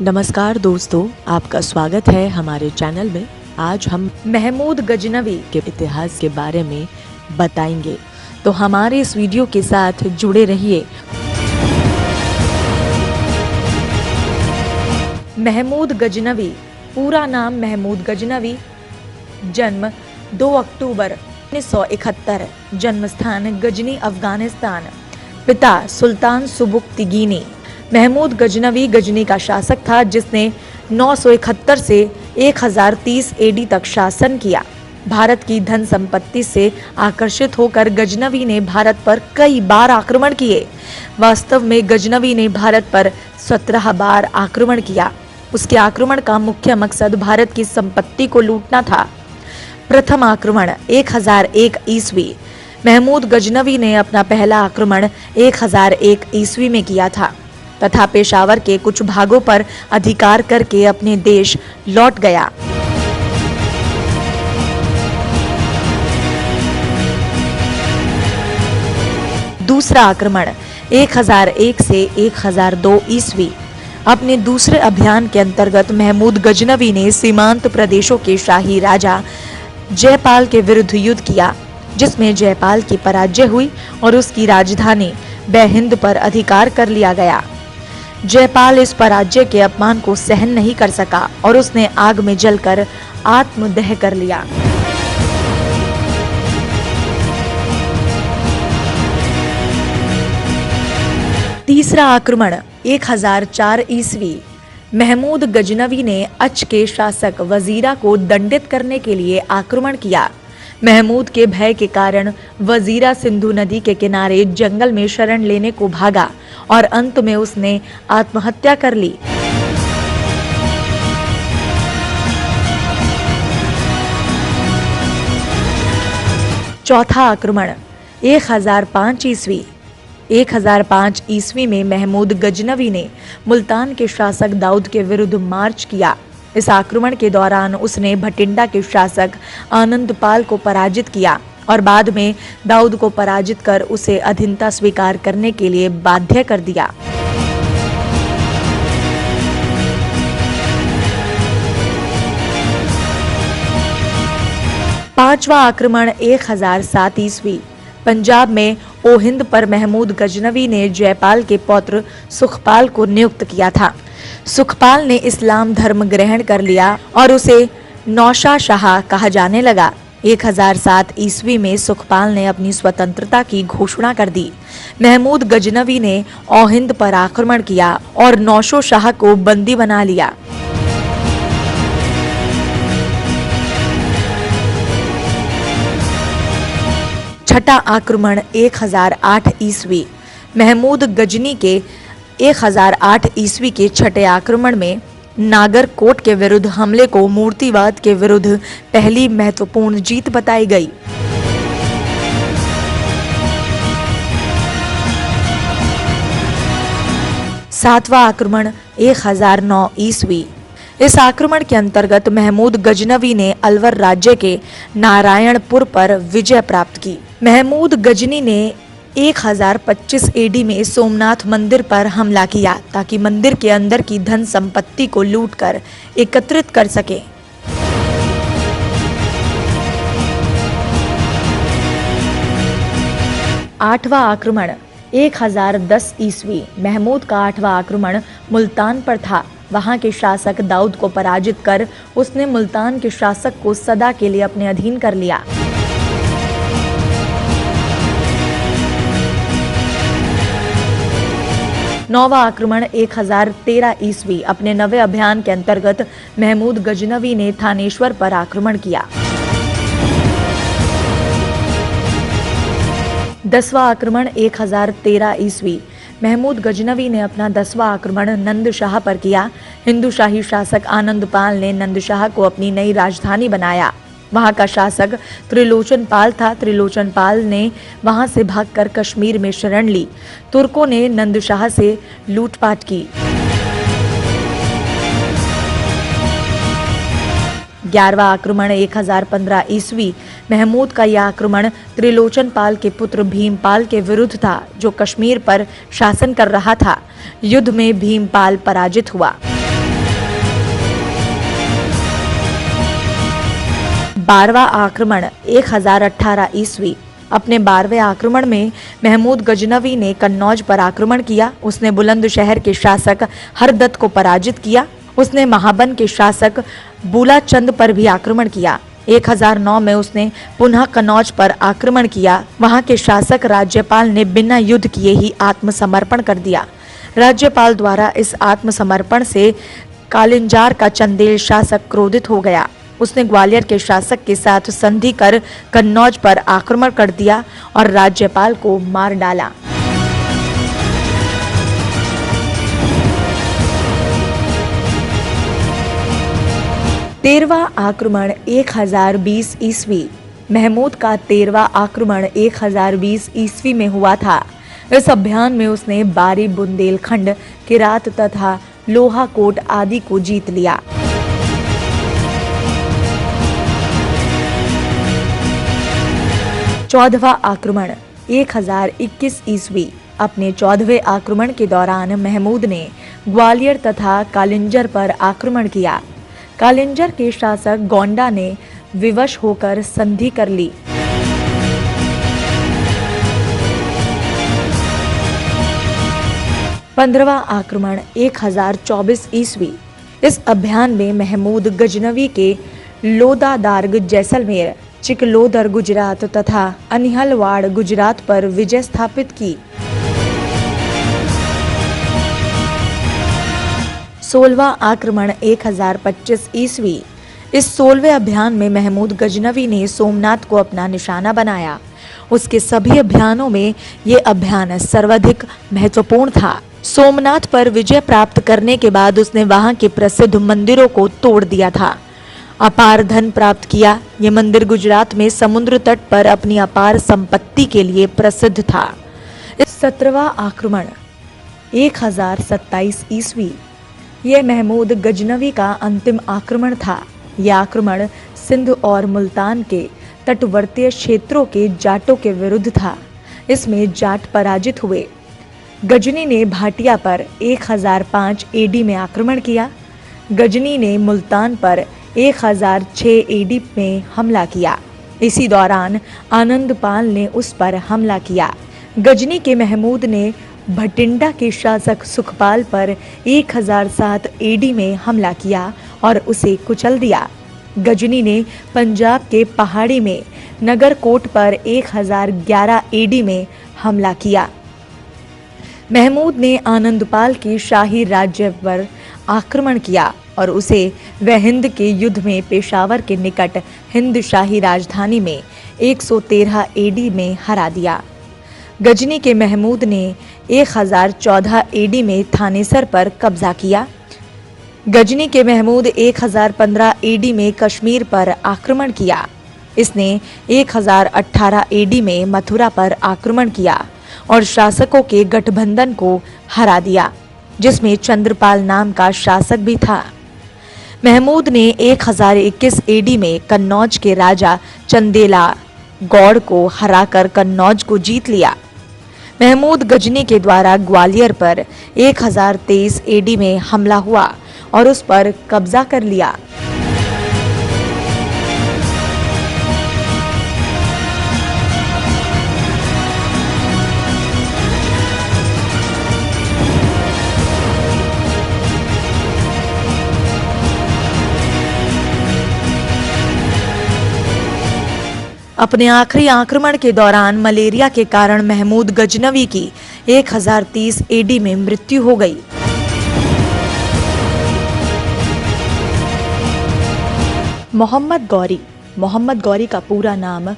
नमस्कार दोस्तों, आपका स्वागत है हमारे चैनल में। आज हम महमूद गजनवी के इतिहास के बारे में बताएंगे, तो हमारे इस वीडियो के साथ जुड़े रहिए। महमूद गजनवी, पूरा नाम महमूद गजनवी, जन्म 2 अक्टूबर 1971, जन्म स्थान गजनी, अफगानिस्तान, पिता सुल्तान सुबुक्तगीनी। महमूद गजनवी गजनी का शासक था जिसने 971 से 1030 एडी तक शासन किया। भारत की धन संपत्ति से आकर्षित होकर गजनवी ने भारत पर कई बार आक्रमण किए। वास्तव में गजनवी ने भारत पर 17 बार आक्रमण किया। उसके आक्रमण का मुख्य मकसद भारत की संपत्ति को लूटना था। प्रथम आक्रमण 1001 ईस्वी। महमूद गजनवी ने अपना पहला आक्रमण 1001 ईस्वी में किया था तथा पेशावर के कुछ भागों पर अधिकार करके अपने देश लौट गया। दूसरा आक्रमण 1001 से 1002 ईस्वी। अपने दूसरे अभियान के अंतर्गत महमूद गजनवी ने सीमांत प्रदेशों के शाही राजा जयपाल के विरुद्ध युद्ध किया, जिसमें जयपाल की पराजय हुई और उसकी राजधानी बेहिंद पर अधिकार कर लिया गया। जयपाल इस पराजय के अपमान को सहन नहीं कर सका और उसने आग में जलकर आत्मदह कर लिया। तीसरा आक्रमण 1004 ईस्वी। महमूद गजनवी ने अच के शासक वजीरा को दंडित करने के लिए आक्रमण किया। महमूद के भय के कारण वजीरा सिंधु नदी के किनारे जंगल में शरण लेने को भागा और अंत में उसने आत्महत्या कर ली। चौथा आक्रमण 1005 ईस्वी। 1005 ईस्वी में महमूद गजनवी ने मुल्तान के शासक दाऊद के विरुद्ध मार्च किया। इस आक्रमण के दौरान उसने भटिंडा के शासक आनंदपाल को पराजित किया और बाद में दाऊद को पराजित कर उसे अधीनता स्वीकार करने के लिए बाध्य कर दिया। पांचवा आक्रमण 1007 ईस्वी। पंजाब में ओहिंद पर महमूद गजनवी ने जयपाल के पौत्र सुखपाल को नियुक्त किया था। सुखपाल ने इस्लाम धर्म ग्रहण कर लिया और उसे नौशा शाह कहा जाने लगा। 1007 ईस्वी में सुखपाल ने अपनी स्वतंत्रता की घोषणा कर दी। महमूद गजनवी ने ओहिंद पर आक्रमण किया और नौशो शाह को बंदी बना लिया। छठा आक्रमण 1008 ईस्वी। महमूद गजनी के 1008 ईस्वी के छठे आक्रमण में नागरकोट के विरुद्ध हमले को मूर्तिवाद के विरुद्ध पहली महत्वपूर्ण जीत बताई गई। सातवां आक्रमण 1009 ईस्वी। इस आक्रमण के अंतर्गत महमूद गजनवी ने अलवर राज्य के नारायणपुर पर विजय प्राप्त की। महमूद गजनी ने 1025 एडी में सोमनाथ मंदिर पर हमला किया ताकि मंदिर के अंदर की धन संपत्ति को लूटकर एकत्रित कर सके। आठवां आक्रमण 1010 ईस्वी। महमूद का आठवां आक्रमण मुल्तान पर था। वहां के शासक दाऊद को पराजित कर उसने मुल्तान के शासक को सदा के लिए अपने अधीन कर लिया। नौवां आक्रमण 1013 ईस्वी। अपने नवे अभियान के अंतर्गत महमूद गजनवी ने थानेश्वर पर आक्रमण किया। 10वां आक्रमण 1013 ईस्वी। महमूद गजनवी ने अपना 10वां आक्रमण नंदशाह पर किया। हिंदू शाही शासक आनंदपाल ने नंदशाह को अपनी नई राजधानी बनाया। वहां का शासक त्रिलोचन पाल था। त्रिलोचन पाल ने वहां से भागकर कश्मीर में शरण ली। तुर्कों ने नंदशाह से लूटपाट की। 11वां आक्रमण 1015 ईस्वी। महमूद का यह आक्रमण त्रिलोचन पाल के पुत्र भीमपाल के विरुद्ध था, जो कश्मीर पर शासन कर रहा था। युद्ध में भीमपाल पराजित हुआ। 12वां आक्रमण 1018 ईस्वी। अपने 12वें आक्रमण में महमूद गजनवी ने कन्नौज पर आक्रमण किया। उसने बुलंदशहर के शासक हरदत्त को पराजित किया। उसने महाबन के शासक बुलाचंद पर भी आक्रमण किया। 1009 में उसने पुनः कन्नौज पर आक्रमण किया। वहां के शासक राज्यपाल ने बिना युद्ध किए ही आत्मसमर्पण कर दिया। राज्यपाल द्वारा इस आत्मसमर्पण से कालिंजार का चंदेल शासक क्रोधित हो गया। उसने ग्वालियर के शासक के साथ संधि कर कन्नौज पर आक्रमण कर दिया और राज्यपाल को मार डाला। तेरहवां आक्रमण 1020 ईस्वी। महमूद का 13वां आक्रमण 1020 ईस्वी में हुआ था। इस अभियान में उसने बारी, बुंदेलखंड, किरात तथा लोहाकोट आदि को जीत लिया। 14वां आक्रमण 1021 ईस्वी। अपने 14वें आक्रमण के दौरान महमूद ने ग्वालियर तथा कालिंजर पर आक्रमण किया। कालिंजर के शासक गोंडा ने विवश होकर संधि कर ली। 15वां आक्रमण 1024 ईस्वी। इस अभियान में महमूद गजनवी के लोदादार्ग जैसलमेर, चिकलोदर गुजरात तथा अनिहलवाड़ गुजरात पर विजय स्थापित की। 16वां आक्रमण 1025 ईस्वी। इस 16वें अभियान में महमूद गजनवी ने सोमनाथ को अपना निशाना बनाया। उसके सभी अभियानों में ये अभियान सर्वाधिक महत्वपूर्ण था। सोमनाथ पर विजय प्राप्त करने के बाद उसने वहां के प्रसिद्ध मंदिरों को तोड़ दिया था, अपार धन प्राप्त किया। ये मंदिर गुजरात में समुद्र तट पर अपनी अपार संपत्ति के लिए प्रसिद्ध था। इस 17वां आक्रमण 1027 ईस्वी। यह महमूद गजनवी का अंतिम आक्रमण था। यह आक्रमण सिंध और मुल्तान के तटवर्तीय क्षेत्रों के जाटों के विरुद्ध था। इसमें जाट पराजित हुए। गजनी ने भाटिया पर 1005 एडी में आक्रमण किया। गजनी ने मुल्तान पर 1006 एडी में हमला किया। इसी दौरान आनंदपाल ने उस पर हमला किया। गजनी के महमूद ने भटिंडा के शासक सुखपाल पर 1007 एडी में हमला किया और उसे कुचल दिया। गजनी ने पंजाब के पहाड़ी में नगरकोट पर 1011 एडी में हमला किया। महमूद ने आनंदपाल के शाही राज्य पर आक्रमण किया और उसे वह हिंद के युद्ध में पेशावर के निकट हिंद शाही राजधानी में 113 एडी में हरा दिया। गजनी के महमूद ने 1014 एडी में थानेसर पर कब्जा किया। गजनी के महमूद 1015 एडी में कश्मीर पर आक्रमण किया। इसने 1018 एडी में मथुरा पर आक्रमण किया और शासकों के गठबंधन को हरा दिया, जिसमें चंद्रपाल नाम का शासक भी था। महमूद ने 1021 एडी में कन्नौज के राजा चंदेला गौड़ को हराकर कन्नौज को जीत लिया। महमूद गजनी के द्वारा ग्वालियर पर 1023 एडी में हमला हुआ और उस पर कब्जा कर लिया। अपने आखिरी आक्रमण के दौरान मलेरिया के कारण महमूद गजनवी की 1030 एडी में मृत्यु हो गई। मोहम्मद गौरी का पूरा नाम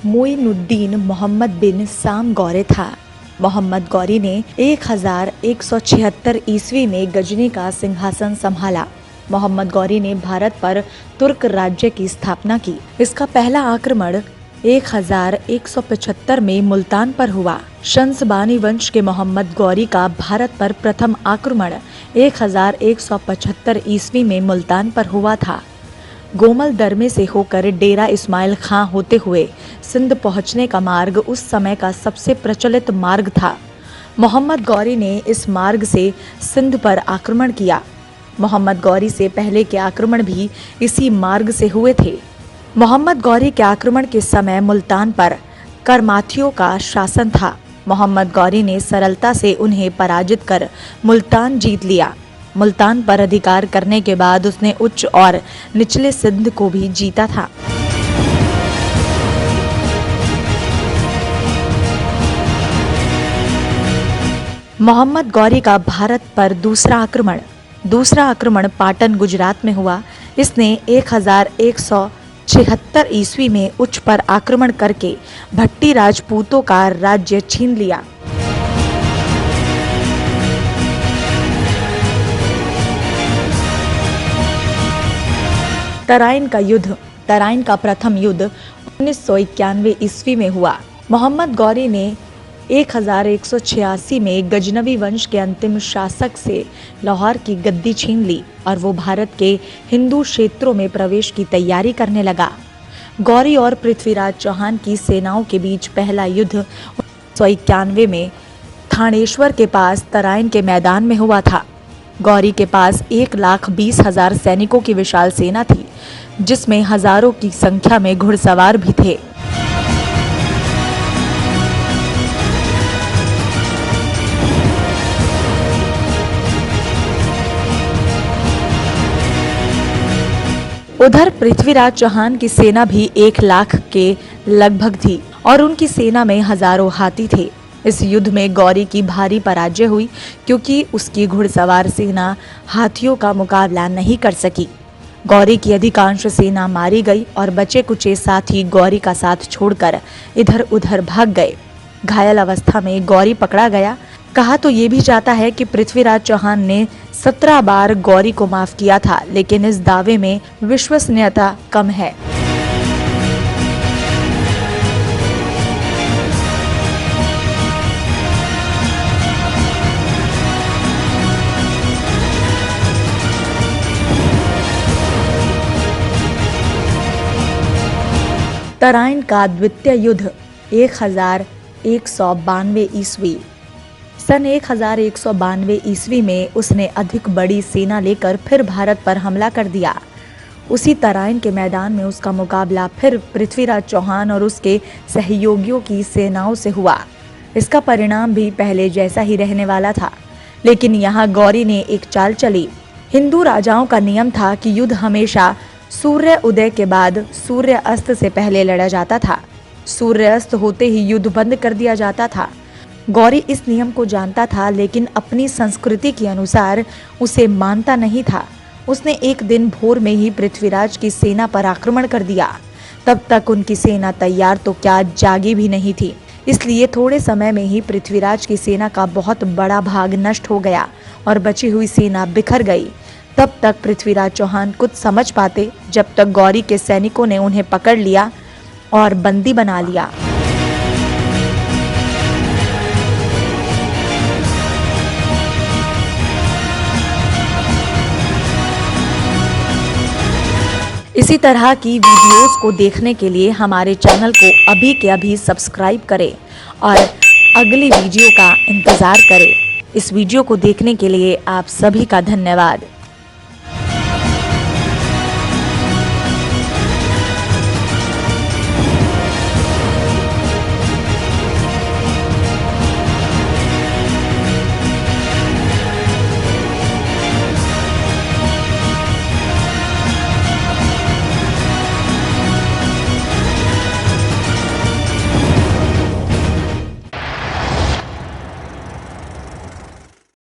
मोइनुद्दीन मोहम्मद बिन साम गौरे था। मोहम्मद गौरी ने 1176 ईस्वी में गजनी का सिंहासन संभाला। मोहम्मद गौरी ने भारत पर तुर्क राज्य की स्थापना की। इसका पहला आक्रमण 1175 में मुल्तान पर हुआ। शंसबानी वंश के मोहम्मद गौरी का भारत पर प्रथम आक्रमण 1175 ईस्वी में मुल्तान पर हुआ था। गोमल दरमे से होकर डेरा इस्माइल खां होते हुए सिंध पहुंचने का मार्ग उस समय का सबसे प्रचलित मार्ग था। मोहम्मद गौरी ने इस मार्ग से सिंध पर आक्रमण किया। मोहम्मद गौरी से पहले के आक्रमण भी इसी मार्ग से हुए थे। मोहम्मद गौरी के आक्रमण के समय मुल्तान पर करमाथियों का शासन था। मोहम्मद गौरी ने सरलता से उन्हें पराजित कर मुल्तान जीत लिया। मुल्तान पर अधिकार करने के बाद उसने उच्च और निचले सिंध को भी जीता था। मोहम्मद गौरी का भारत पर दूसरा आक्रमण पाटन गुजरात में हुआ। इसने 1176 ईस्वी में उच्च पर आक्रमण करके भट्टी राजपूतों का राज्य छीन लिया। तराइन का प्रथम युद्ध 1991 ईस्वी में हुआ। मोहम्मद गौरी ने 1186 में गजनवी वंश के अंतिम शासक से लाहौर की गद्दी छीन ली और वो भारत के हिंदू क्षेत्रों में प्रवेश की तैयारी करने लगा। गौरी और पृथ्वीराज चौहान की सेनाओं के बीच पहला युद्ध 1991 में थानेश्वर के पास तराइन के मैदान में हुआ था। गौरी के पास 1,20,000 सैनिकों की विशाल सेना थी, जिसमें हजारों की संख्या में घुड़सवार भी थे। उधर पृथ्वीराज चौहान की सेना भी 1 लाख के लगभग थी और उनकी सेना में हजारों हाथी थे। इस युद्ध में गौरी की भारी पराजय हुई क्योंकि उसकी घुड़सवार सेना हाथियों का मुकाबला नहीं कर सकी। गौरी की अधिकांश सेना मारी गई और बचे कुचे साथी गौरी का साथ छोड़कर इधर उधर भाग गए। घायल अवस्था में गौरी पकड़ा गया। कहा तो ये भी जाता है कि पृथ्वीराज चौहान ने 17 बार गौरी को माफ किया था, लेकिन इस दावे में विश्वसनीयता कम है। तराइन का द्वितीय युद्ध 1192 ईस्वी। सन 1192 ईस्वी में उसने अधिक बड़ी सेना लेकर फिर भारत पर हमला कर दिया। उसी तराइन के मैदान में उसका मुकाबला फिर पृथ्वीराज चौहान और उसके सहयोगियों की सेनाओं से हुआ। इसका परिणाम भी पहले जैसा ही रहने वाला था, लेकिन यहाँ गौरी ने एक चाल चली। हिंदू राजाओं का नियम था कि युद्ध हमेशा सूर्य उदय के बाद सूर्य अस्त से पहले लड़ा जाता था। सूर्य अस्त होते ही युद्ध बंद कर दिया जाता था। गौरी इस नियम को जानता था, लेकिन अपनी संस्कृति के अनुसार उसे मानता नहीं था। उसने एक दिन भोर में ही पृथ्वीराज की सेना पर आक्रमण कर दिया। तब तक उनकी सेना तैयार तो क्या, जागी भी नहीं थी। इसलिए थोड़े समय में ही पृथ्वीराज की सेना का बहुत बड़ा भाग नष्ट हो गया और बची हुई सेना बिखर गई। तब तक पृथ्वीराज चौहान कुछ समझ पाते जब तक गौरी के सैनिकों ने उन्हें पकड़ लिया और बंदी बना लिया। इसी तरह की वीडियोस को देखने के लिए हमारे चैनल को अभी के अभी सब्सक्राइब करें और अगली वीडियो का इंतज़ार करें। इस वीडियो को देखने के लिए आप सभी का धन्यवाद।